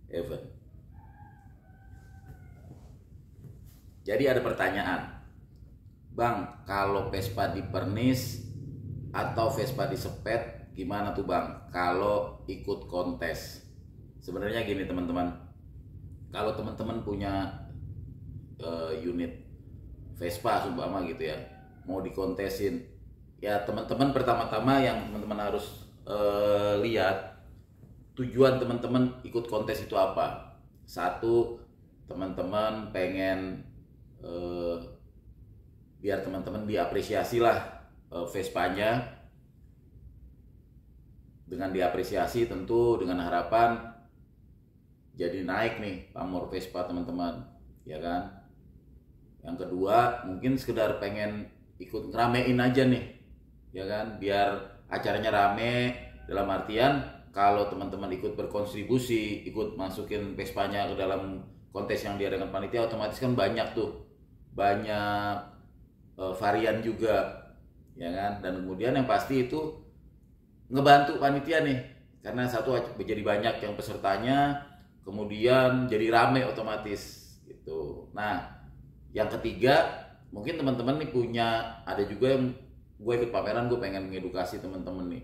event. Jadi ada pertanyaan, Bang, kalau Vespa di pernis atau Vespa di sepet gimana tuh Bang kalau ikut kontes? Sebenarnya gini teman-teman, kalau teman-teman punya unit Vespa seumpama gitu ya, mau dikontesin, ya teman-teman pertama-tama yang teman-teman harus lihat tujuan teman-teman ikut kontes itu apa. Satu, teman-teman pengen biar teman-teman diapresiasi lah Vespanya. Dengan diapresiasi tentu dengan harapan jadi naik nih pamor Vespa teman-teman, ya kan. Yang kedua mungkin sekedar pengen ikut ngeramein aja nih, ya kan, biar acaranya rame. Dalam artian kalau teman-teman ikut berkontribusi, ikut masukin Vespanya ke dalam kontes yang diadakan panitia, otomatis kan banyak tuh, banyak varian juga, ya kan. Dan kemudian yang pasti itu ngebantu panitia nih, karena satu jadi banyak yang pesertanya, kemudian jadi rame otomatis gitu. Nah, yang ketiga mungkin teman-teman nih punya, ada juga yang gue ikut pameran, gue pengen mengedukasi teman-teman nih,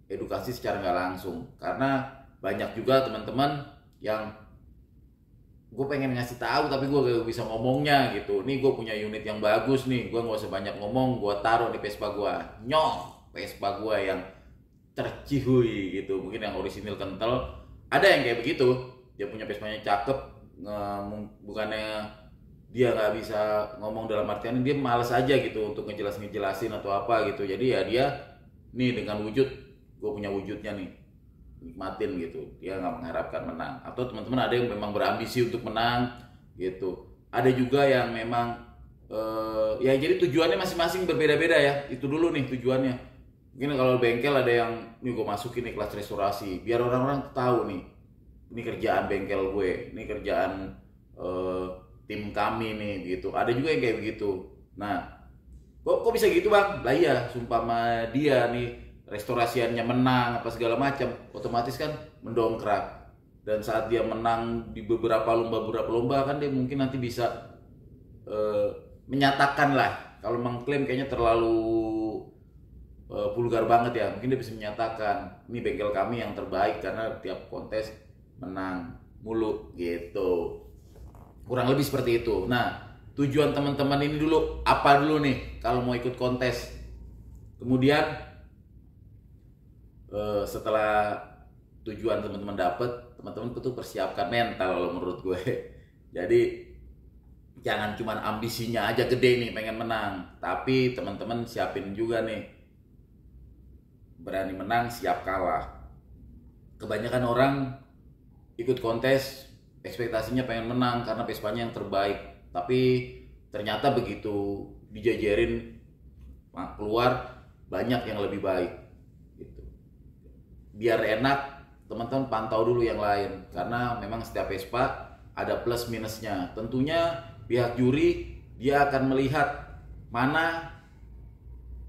edukasi secara nggak langsung, karena banyak juga teman-teman yang gue pengen ngasih tahu tapi gue gak bisa ngomongnya gitu. Nih gue punya unit yang bagus nih, gue nggak usah banyak ngomong, gue taruh di Vespa gue, Vespa gue yang tercihui gitu, mungkin yang orisinil kental. Ada yang kayak begitu, dia punya Vespanya cakep, bukannya dia nggak bisa ngomong, dalam artian dia males aja gitu untuk ngejelasin atau apa gitu. Jadi ya dia nih dengan wujud, gue punya wujudnya nih, nikmatin gitu. Dia nggak mengharapkan menang. Atau teman-teman ada yang memang berambisi untuk menang gitu. Ada juga yang memang ya jadi tujuannya masing-masing berbeda-beda ya. Itu dulu nih tujuannya. Mungkin kalau bengkel ada yang nih gue masukin nih kelas restorasi biar orang-orang tahu nih, ini kerjaan bengkel gue, ini kerjaan tim kami nih gitu. Ada juga yang kayak begitu. Nah, kok bisa gitu Bang? Lah iya, sumpama dia nih restorasiannya menang apa segala macam, otomatis kan mendongkrak. Dan saat dia menang di beberapa lomba kan dia mungkin nanti bisa menyatakan lah. Kalau mengklaim kayaknya terlalu vulgar banget ya, mungkin dia bisa menyatakan ini bengkel kami yang terbaik karena tiap kontes menang mulu gitu. Kurang lebih seperti itu. Nah, tujuan teman-teman ini dulu apa dulu nih kalau mau ikut kontes. Kemudian setelah tujuan teman-teman dapet, teman-teman tuh persiapkan mental kalau menurut gue. Jadi jangan cuman ambisinya aja gede nih pengen menang, tapi teman-teman siapin juga nih berani menang siap kalah. Kebanyakan orang ikut kontes ekspektasinya pengen menang karena Vespanya yang terbaik, tapi ternyata begitu dijajarin keluar banyak yang lebih baik gitu. Biar enak, teman-teman pantau dulu yang lain, karena memang setiap Vespa ada plus minusnya. Tentunya pihak juri dia akan melihat mana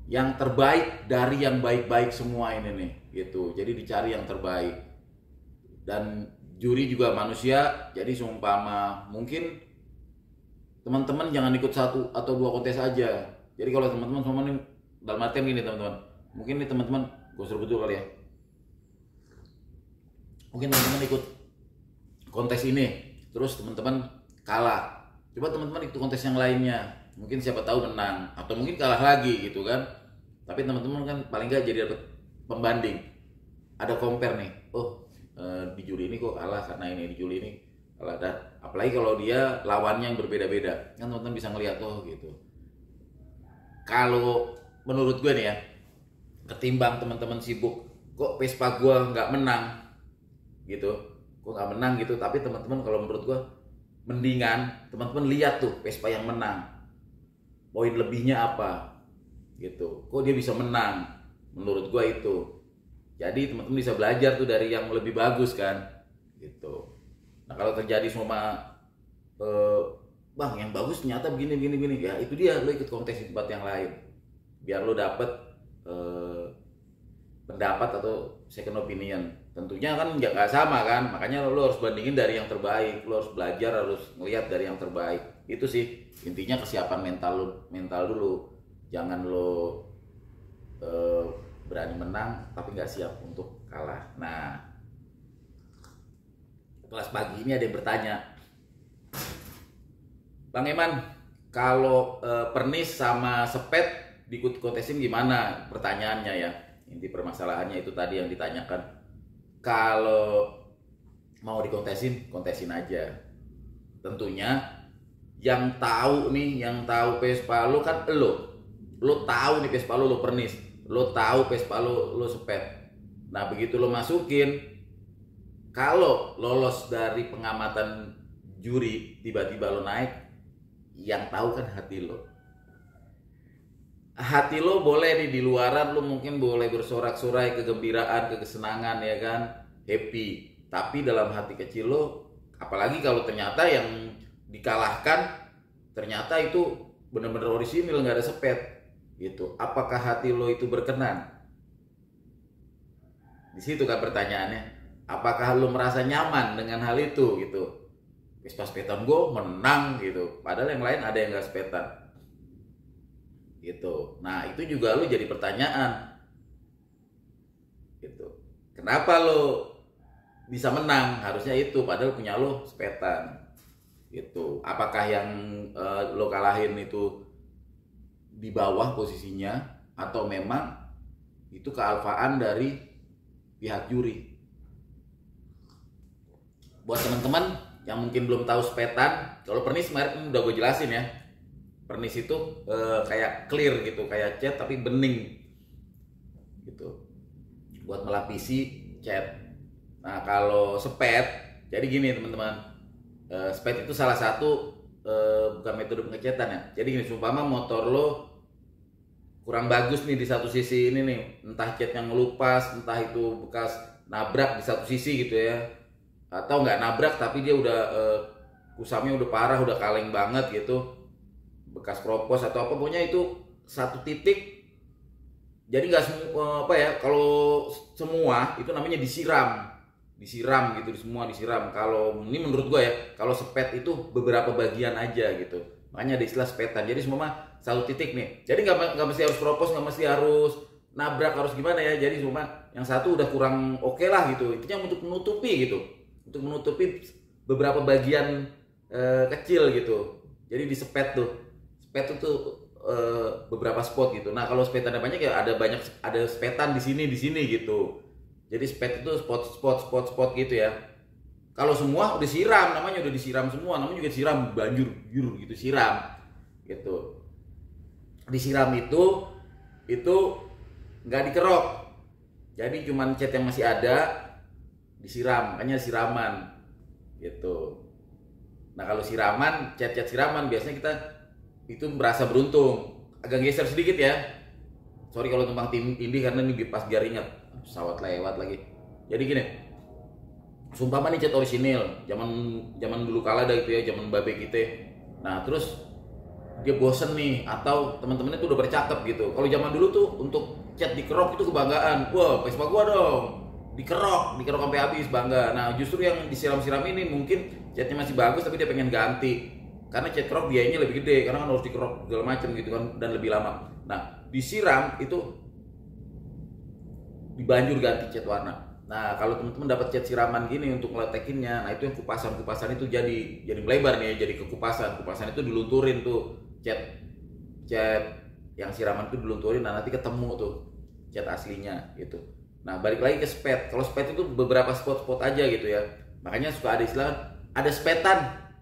yang terbaik dari yang baik-baik semua ini nih gitu. Jadi dicari yang terbaik. Dan juri juga manusia, jadi seumpama mungkin teman-teman jangan ikut satu atau dua kontes aja. Jadi kalau teman-teman semua nih, dalam artian gini teman-teman, mungkin nih teman-teman, gue suruh betul kali ya, mungkin teman-teman ikut kontes ini, terus teman-teman kalah, coba teman-teman ikut kontes yang lainnya, mungkin siapa tahu menang, atau mungkin kalah lagi gitu kan. Tapi teman-teman kan paling nggak jadi dapat pembanding, ada compare nih, oh di juri ini kok kalah karena ini, di juri ini kalah. Dan apalagi kalau dia lawannya yang berbeda-beda, kan teman-teman bisa ngeliat, oh gitu. Kalau menurut gue nih ya, ketimbang teman-teman sibuk, kok Vespa gue nggak menang gitu, kok nggak menang gitu, tapi teman-teman kalau menurut gue mendingan teman-teman lihat tuh Vespa yang menang, poin lebihnya apa gitu, kok dia bisa menang. Menurut gue itu, jadi teman-teman bisa belajar tuh dari yang lebih bagus kan gitu. Nah kalau terjadi semua Bang yang bagus ternyata begini, ya itu dia, lo ikut kontes di tempat yang lain biar lo dapet pendapat atau second opinion. Tentunya kan nggak sama kan, makanya lo harus bandingin dari yang terbaik, lo harus belajar, harus ngelihat dari yang terbaik. Itu sih intinya, kesiapan mental dulu. Jangan lo berani menang tapi nggak siap untuk kalah. Nah, kelas pagi ini ada yang bertanya, Bang Eman, kalau Pernis sama Sepet diikut kontesin gimana? Pertanyaannya ya, inti permasalahannya itu tadi yang ditanyakan. Kalau mau dikontesin, kontesin aja. Tentunya yang tahu nih, yang tahu Vespa lo kan lo tahu nih Vespa lo Pernis, lo tahu Vespa lo Sepet. Nah begitu lo masukin, kalau lolos dari pengamatan juri, tiba-tiba lo naik, yang tahu kan hati lo. Hati lo boleh nih di luaran lo mungkin boleh bersorak-sorai kegembiraan, kesenangan ya kan, happy. Tapi dalam hati kecil lo, apalagi kalau ternyata yang dikalahkan ternyata itu benar-benar orisinil, nggak ada Sepet gitu. Apakah hati lo itu berkenan? Di situ kan pertanyaannya. Apakah lo merasa nyaman dengan hal itu gitu? Vespa sepetan gue menang gitu, padahal yang lain ada yang nggak sepetan gitu. Nah itu juga lo jadi pertanyaan gitu. Kenapa lo bisa menang? Harusnya itu, padahal punya lo sepetan gitu. Apakah yang lo kalahin itu di bawah posisinya, atau memang itu kealfaan dari pihak juri? Buat teman-teman yang mungkin belum tahu sepetan, kalau Pernis kemarin udah gue jelasin ya. Pernis itu kayak clear gitu, kayak cat tapi bening gitu, buat melapisi cat. Nah kalau sepet, jadi gini teman-teman, sepet itu salah satu bukan metode pengecatan ya. Jadi gini, seumpama motor lo kurang bagus nih di satu sisi ini nih, entah cat yang ngelupas, entah itu bekas nabrak di satu sisi gitu ya, atau nggak nabrak tapi dia udah kusamnya udah parah, udah kaleng banget gitu, bekas kropos atau apa, pokoknya itu satu titik. Jadi nggak semua apa ya, kalau semua itu namanya disiram gitu, semua disiram. Kalau ini menurut gue ya, kalau sepet itu beberapa bagian aja gitu, makanya ada istilah sepetan. Jadi semua satu titik nih, jadi nggak mesti harus kropos, nggak mesti harus nabrak, harus gimana ya. Jadi cuma yang satu udah kurang oke lah gitu, intinya untuk menutupi gitu, untuk menutupi beberapa bagian kecil gitu. Jadi di sepet tuh, sepet itu beberapa spot gitu. Nah kalau sepetan banyak ya ada sepetan di sini gitu. Jadi sepet itu spot gitu ya. Kalau semua udah siram, namanya udah disiram semua, namanya juga siram, banjur gitu, siram gitu. Disiram itu nggak dikerok, jadi cuman cat yang masih ada disiram, makanya siraman gitu. Nah kalau siraman, cat siraman biasanya kita itu merasa beruntung. Agak geser sedikit ya, sorry kalau tumpang tindih karena ini pas biar ingat pesawat lewat lagi. Jadi gini, sumpama nih cat orisinil zaman dulu kala dah gitu ya, zaman babe kita. Nah terus dia bosen nih, atau teman-temannya tuh udah bercakap gitu. Kalau zaman dulu tuh untuk cat dikerok itu kebanggaan. Wah Vespa gua dong dikerok sampai habis, bangga. Nah justru yang disiram-siram ini mungkin catnya masih bagus tapi dia pengen ganti, karena cat kerok biayanya lebih gede, karena kan harus dikerok segala macam gitu kan, dan lebih lama. Nah disiram itu dibanjur ganti cat warna. Nah kalau teman-teman dapat cat siraman gini untuk ngeletekinnya, nah itu yang kupasan itu jadi melebar nih, jadi ke kupasan itu dilunturin tuh cat yang siraman itu dilunturin, nah nanti ketemu tuh cat aslinya gitu. Nah balik lagi ke spet, kalau spet itu beberapa spot aja gitu ya, makanya suka ada istilah, ada sepetan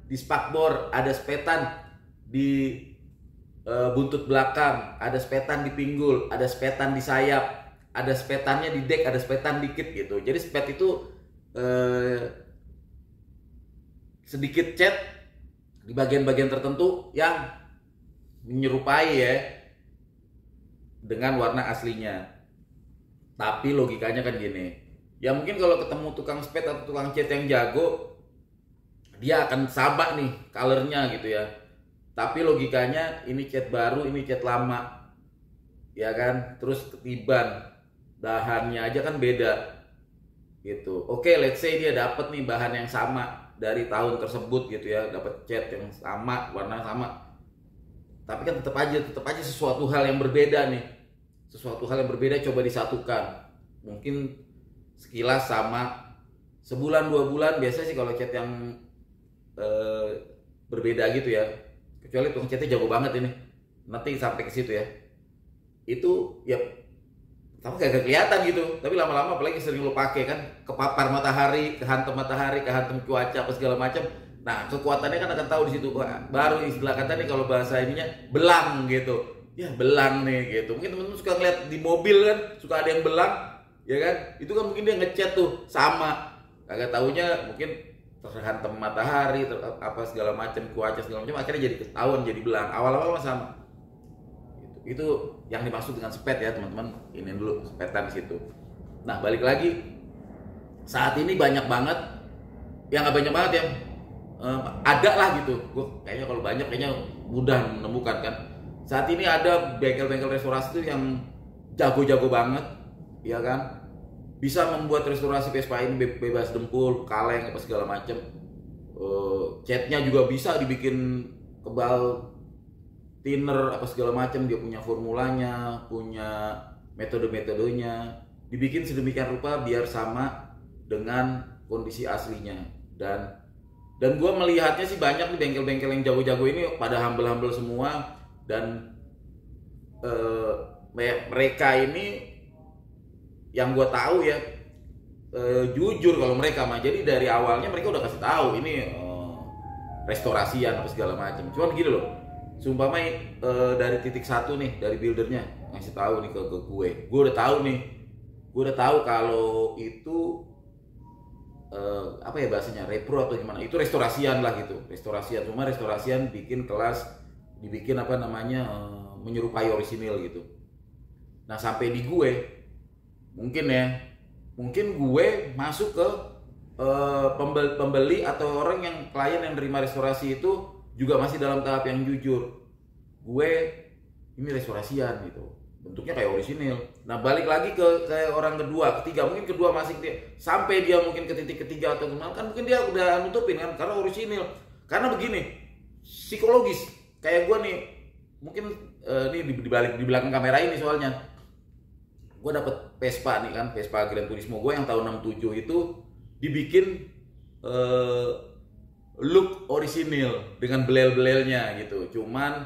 di spakbor, ada sepetan di buntut belakang, ada sepetan di pinggul, ada sepetan di sayap, ada sepetannya di dek, ada sepetan dikit gitu. Jadi spet itu sedikit cat di bagian-bagian tertentu yang menyerupai ya dengan warna aslinya. Tapi logikanya kan gini, ya mungkin kalau ketemu tukang spet atau tukang cat yang jago, dia akan sabak nih colornya gitu ya. Tapi logikanya ini cat baru, ini cat lama, ya kan, terus ketiban. bahannya aja kan beda gitu. Oke, let's say dia dapat nih bahan yang sama dari tahun tersebut gitu ya, dapat cat yang sama, warna sama. Tapi kan tetap aja sesuatu hal yang berbeda nih. Sesuatu hal yang berbeda coba disatukan. Mungkin sekilas sama, sebulan 2 bulan biasanya sih kalau cat yang berbeda gitu ya. Kecuali tukang catnya jago banget ini. Nanti sampai ke situ ya. Itu ya tapi gak kelihatan gitu, tapi lama-lama apalagi sering lo pakai kan, kepapar matahari, kehantam matahari, kehantam cuaca apa segala macam. Nah kekuatannya kan akan tahu di situ. Baru istilah kata nih kalau bahasa ininya belang gitu, ya belang nih gitu. Mungkin temen-temen suka ngeliat di mobil kan, suka ada yang belang, ya kan? Itu kan mungkin dia ngecat tuh sama, kagak taunya mungkin terhantam matahari, apa segala macam, cuaca segala macam, akhirnya jadi ketahuan jadi belang. Awal-awal sama. Itu yang dimaksud dengan spet ya teman-teman. Ini dulu spetan di situ. Nah balik lagi, saat ini banyak banget, ya nggak banyak banget ya, ada lah gitu. Gue kayaknya kalau banyak kayaknya mudah menemukan kan. Saat ini ada bengkel-bengkel restorasi tuh yang jago-jago banget, ya kan. Bisa membuat restorasi Vespa ini bebas dempul, kaleng apa segala macam. Catnya juga bisa dibikin kebal, thinner apa segala macam, dia punya formulanya, punya metode-metodenya, dibikin sedemikian rupa biar sama dengan kondisi aslinya. Dan gue melihatnya sih banyak nih bengkel-bengkel yang jago-jago ini pada humble-humble semua, dan mereka ini yang gue tahu ya jujur kalau mereka mah. Jadi dari awalnya mereka udah kasih tahu ini restorasian apa segala macam. Cuman gitu loh. Sumpama dari titik satu nih, dari buildernya ngasih tahu nih ke gue udah tahu kalau itu apa ya bahasanya, repro atau gimana, itu restorasian lah gitu, restorasian. Cuma restorasian bikin kelas, dibikin apa namanya, menyerupai orisinil gitu. Nah sampai di gue, mungkin gue masuk ke pembeli atau orang yang klien yang nerima restorasi itu juga masih dalam tahap yang jujur. Gue ini restorasian gitu, bentuknya kayak orisinil. Nah balik lagi ke orang kedua, ketiga, mungkin kedua masih sampai dia mungkin ke titik ketiga atau gimana kan, mungkin dia udah nutupin kan karena orisinil. Karena begini, psikologis kayak gue nih, mungkin nih di belakang kamera ini soalnya gue dapet Vespa nih kan, Vespa Gran Turismo gue yang tahun 67 itu dibikin look orisinil dengan belel-belelnya gitu. Cuman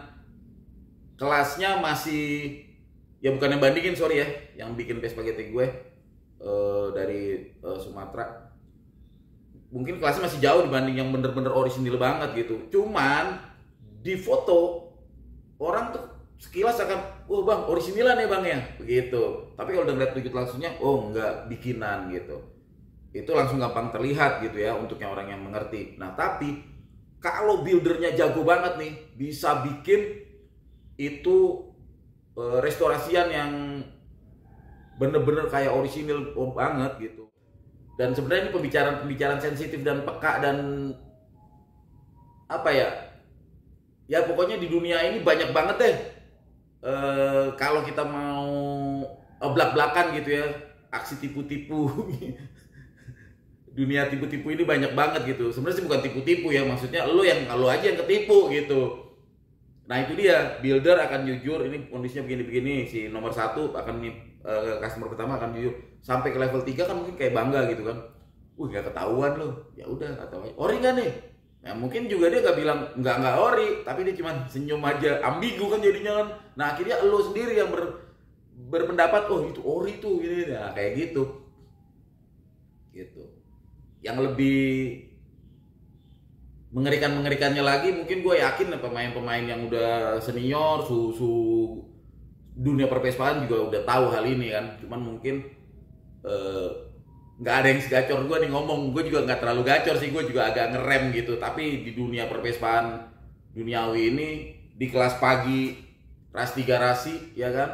kelasnya masih, ya bukan yang bandingin, sorry ya, yang bikin Vespa GT gue dari Sumatera, mungkin kelasnya masih jauh dibanding yang bener-bener orisinil banget gitu. Cuman di foto orang tuh sekilas akan, oh bang orisinilan ya bang ya, begitu. Tapi kalau udah ngeliat wujud langsungnya, oh enggak, bikinan gitu. Itu langsung gampang terlihat gitu ya untuk yang orang yang mengerti. Nah tapi kalau buildernya jago banget nih, bisa bikin itu restorasian yang bener-bener kayak orisinil banget gitu. Dan sebenarnya ini pembicaraan sensitif dan peka dan apa ya, ya pokoknya di dunia ini banyak banget deh kalau kita mau belak-belakan gitu ya, aksi tipu-tipu. Dunia tipu-tipu ini banyak banget gitu. Sebenarnya sih bukan tipu-tipu ya, maksudnya lo aja yang ketipu gitu. Nah itu dia, builder akan jujur, ini kondisinya begini-begini, si nomor 1 akan customer pertama akan jujur. Sampai ke level 3 kan mungkin kayak bangga gitu kan. Gak ketahuan lo. Ya udah, gak tahu. Ori kan nih? Nah mungkin juga dia gak bilang enggak ori, tapi dia cuma senyum aja, ambigu kan jadinya kan. Nah akhirnya lo sendiri yang berpendapat, oh itu ori tuh gini. Nah kayak gitu. Yang lebih mengerikannya lagi, mungkin gue yakin pemain-pemain yang udah senior, susu dunia perpespaan juga udah tahu hal ini kan. Cuman mungkin nggak ada yang segacor gue nih ngomong. Gue juga nggak terlalu gacor sih, gue juga agak ngerem gitu. Tapi di dunia perpespaan duniawi ini, di kelas pagi ras 3 rasi ya kan,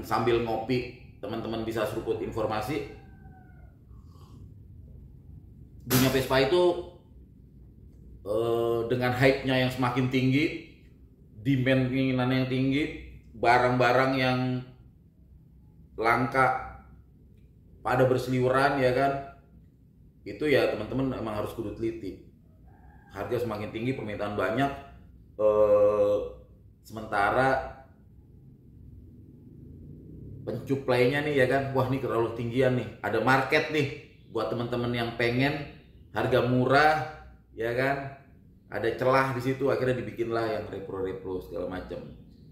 sambil ngopi teman-teman bisa seruput informasi. Dunia Vespa itu dengan hype-nya yang semakin tinggi, demand keinginan yang tinggi, barang-barang yang langka, pada berseliweran ya kan, itu ya teman-teman emang harus kudu teliti. Harga semakin tinggi, permintaan banyak, sementara pencuplainya nih ya kan, wah ini terlalu tinggian nih, ada market nih buat teman-teman yang pengen harga murah ya kan, ada celah di situ, akhirnya dibikinlah yang repro segala macam.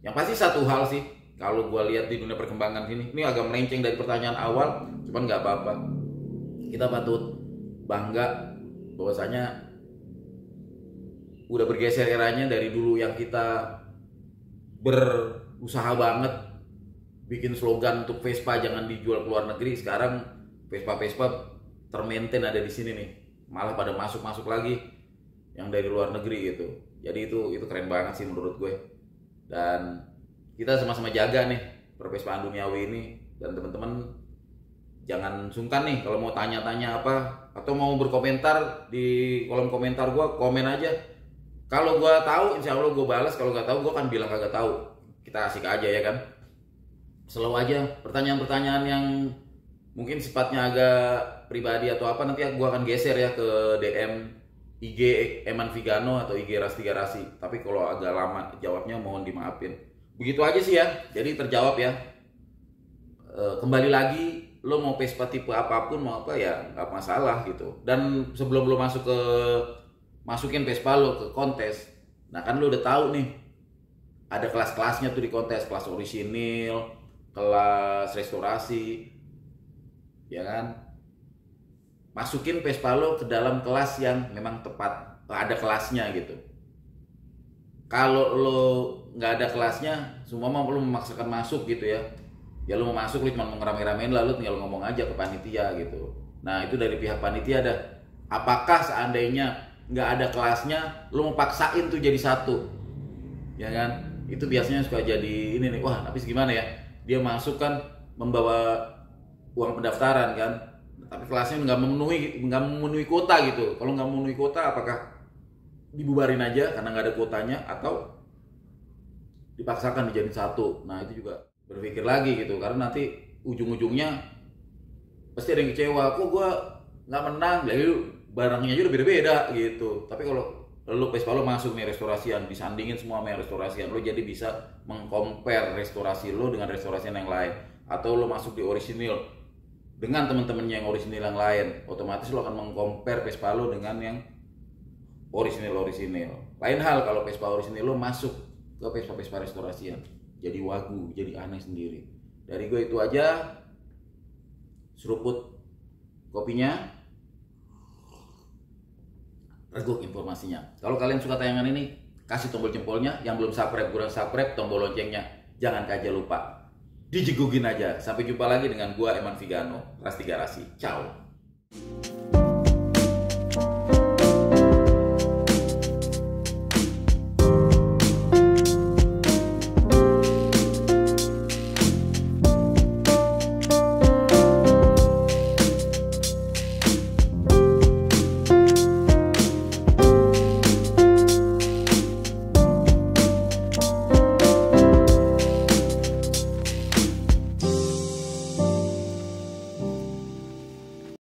Yang pasti satu hal sih, kalau gue lihat di dunia perkembangan ini agak melenceng dari pertanyaan awal, cuman nggak apa-apa, kita patut bangga bahwasanya udah bergeser eranya dari dulu yang kita berusaha banget bikin slogan untuk Vespa jangan dijual ke luar negeri. Sekarang Vespa termaintain ada di sini nih, malah pada masuk lagi yang dari luar negeri gitu. Jadi itu keren banget sih menurut gue. Dan kita sama-sama jaga nih pervespaan duniawi ini. Dan teman-teman jangan sungkan nih kalau mau tanya-tanya apa atau mau berkomentar di kolom komentar gue, komen aja. Kalau gue tahu insya Allah gue balas, kalau nggak tahu gue kan bilang kagak tahu. Kita asik aja ya kan. Selalu aja pertanyaan-pertanyaan yang mungkin sifatnya agak pribadi atau apa, nanti gue akan geser ya ke DM IG Eman Vigano atau IG Rasti Garasi. Tapi kalau agak lama jawabnya mohon dimaafin. Begitu aja sih ya, jadi terjawab ya. Kembali lagi, lo mau Vespa tipe apapun mau apa ya nggak masalah gitu. Dan sebelum lo masukin Vespa lo ke kontes, nah kan lo udah tahu nih ada kelas-kelasnya tuh di kontes, kelas orisinil, kelas restorasi, ya kan. Masukin Vespa lo ke dalam kelas yang memang tepat, ada kelasnya gitu. Kalau lo nggak ada kelasnya, semua lo memaksakan masuk gitu ya. Ya lo mau masuk, lo cuma mau ngerame-ramein, lalu tinggal ngomong aja ke panitia gitu. Nah itu dari pihak panitia ada. Apakah seandainya nggak ada kelasnya, lo mau paksain tuh jadi satu, ya kan? Itu biasanya suka jadi ini nih, wah tapi gimana ya? Dia masuk kan membawa uang pendaftaran kan, tapi kelasnya nggak memenuhi kuota gitu. Kalau nggak memenuhi kuota, apakah dibubarin aja karena nggak ada kuotanya atau dipaksakan dijadiin satu? Nah itu juga berpikir lagi gitu, karena nanti ujung-ujungnya pasti ada yang kecewa, kok gue nggak menang, jadi barangnya aja udah beda-beda gitu. Tapi kalau lo Vespa lo masuk nih restorasian, disandingin semua sama restorasian, lo jadi bisa mengcompare restorasi lo dengan restorasian yang lain. Atau lo masuk di orisinil dengan teman-temannya yang orisinil yang lain, otomatis lo akan mengcompare Vespa lo dengan yang orisinil. Lain hal kalau Vespa orisinil lo masuk ke Vespa restorasian, jadi wagu, jadi aneh sendiri. Dari gue itu aja. Seruput kopinya, reguk informasinya. Kalau kalian suka tayangan ini, kasih tombol jempolnya. Yang belum subscribe, kurang subscribe, tombol loncengnya jangan aja lupa dijegugin aja. Sampai jumpa lagi dengan gua Eman Vigano, Rasti Garasi. Ciao.